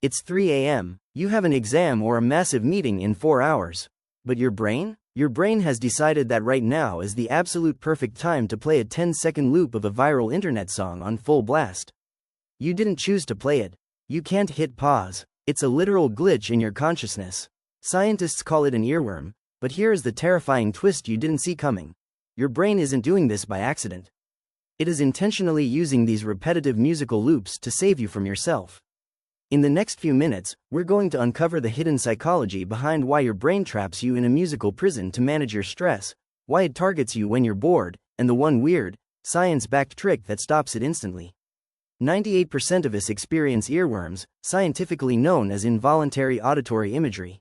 It's 3 a.m., you have an exam or a massive meeting in 4 hours. But your brain? Your brain has decided that right now is the absolute perfect time to play a 10-second loop of a viral internet song on full blast. You didn't choose to play it. You can't hit pause. It's a literal glitch in your consciousness. Scientists call it an earworm, but here is the terrifying twist you didn't see coming. Your brain isn't doing this by accident. It is intentionally using these repetitive musical loops to save you from yourself. In the next few minutes, we're going to uncover the hidden psychology behind why your brain traps you in a musical prison to manage your stress, why it targets you when you're bored, and the one weird, science-backed trick that stops it instantly. 98% of us experience earworms, scientifically known as involuntary auditory imagery.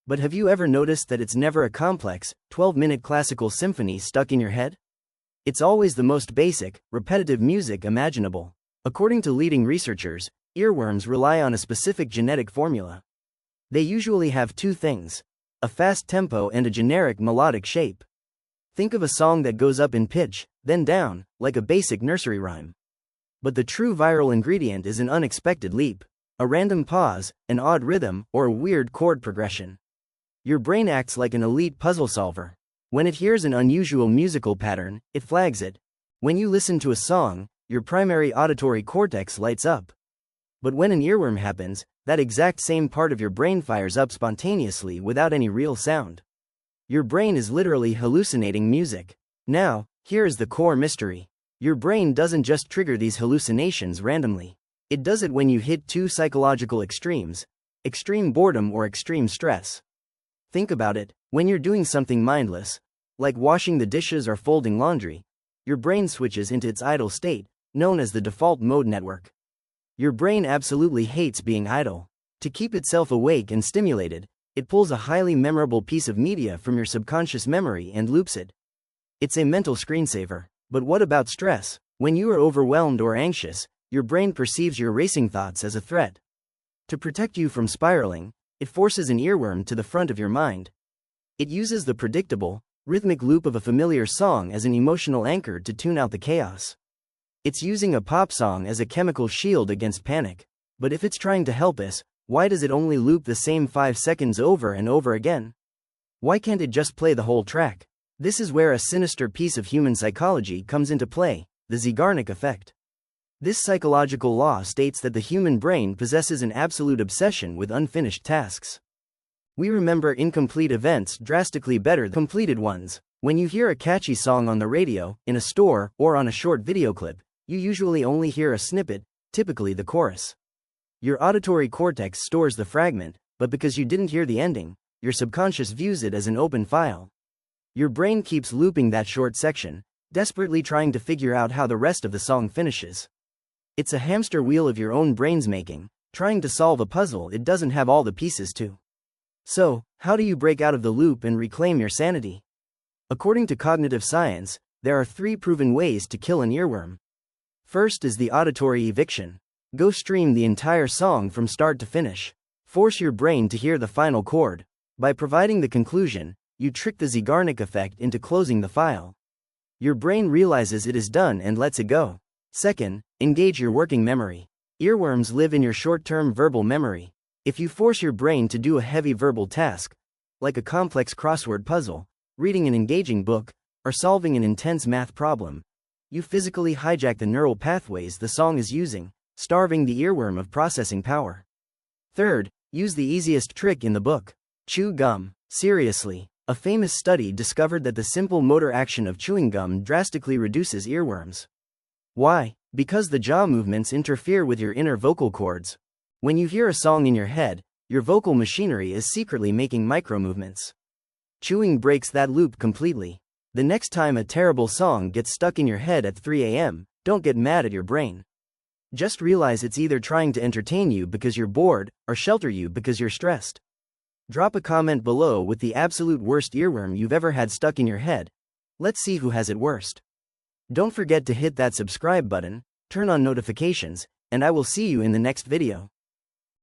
But have you ever noticed that it's never a complex, 12-minute classical symphony stuck in your head? It's always the most basic, repetitive music imaginable. According to leading researchers, earworms rely on a specific genetic formula. They usually have two things: a fast tempo and a generic melodic shape. Think of a song that goes up in pitch, then down, like a basic nursery rhyme. But the true viral ingredient is an unexpected leap, a random pause, an odd rhythm, or a weird chord progression. Your brain acts like an elite puzzle solver. When it hears an unusual musical pattern, it flags it. When you listen to a song, your primary auditory cortex lights up. But when an earworm happens, that exact same part of your brain fires up spontaneously without any real sound. Your brain is literally hallucinating music. Now, here is the core mystery. Your brain doesn't just trigger these hallucinations randomly. It does it when you hit two psychological extremes: extreme boredom or extreme stress. Think about it. When you're doing something mindless, like washing the dishes or folding laundry, your brain switches into its idle state, known as the default mode network. Your brain absolutely hates being idle. To keep itself awake and stimulated, it pulls a highly memorable piece of media from your subconscious memory and loops it. It's a mental screensaver. But what about stress? When you are overwhelmed or anxious, your brain perceives your racing thoughts as a threat. To protect you from spiraling, it forces an earworm to the front of your mind. It uses the predictable, rhythmic loop of a familiar song as an emotional anchor to tune out the chaos. It's using a pop song as a chemical shield against panic. But if it's trying to help us, why does it only loop the same 5 seconds over and over again? Why can't it just play the whole track? This is where a sinister piece of human psychology comes into play, the Zeigarnik Effect. This psychological law states that the human brain possesses an absolute obsession with unfinished tasks. We remember incomplete events drastically better than completed ones. When you hear a catchy song on the radio, in a store, or on a short video clip, you usually only hear a snippet, typically the chorus. Your auditory cortex stores the fragment, but because you didn't hear the ending, your subconscious views it as an open file. Your brain keeps looping that short section, desperately trying to figure out how the rest of the song finishes. It's a hamster wheel of your own brain's making, trying to solve a puzzle it doesn't have all the pieces to. So, how do you break out of the loop and reclaim your sanity? According to cognitive science, there are 3 proven ways to kill an earworm. First is the auditory eviction. Go stream the entire song from start to finish. Force your brain to hear the final chord. By providing the conclusion, you trick the Zeigarnik effect into closing the file. Your brain realizes it is done and lets it go. Second, engage your working memory. Earworms live in your short-term verbal memory. If you force your brain to do a heavy verbal task, like a complex crossword puzzle, reading an engaging book, or solving an intense math problem, you physically hijack the neural pathways the song is using, starving the earworm of processing power. Third, use the easiest trick in the book. Chew gum. Seriously. A famous study discovered that the simple motor action of chewing gum drastically reduces earworms. Why? Because the jaw movements interfere with your inner vocal cords. When you hear a song in your head, your vocal machinery is secretly making micro-movements. Chewing breaks that loop completely. The next time a terrible song gets stuck in your head at 3 a.m., don't get mad at your brain. Just realize it's either trying to entertain you because you're bored, or shelter you because you're stressed. Drop a comment below with the absolute worst earworm you've ever had stuck in your head. Let's see who has it worst. Don't forget to hit that subscribe button, turn on notifications, and I will see you in the next video.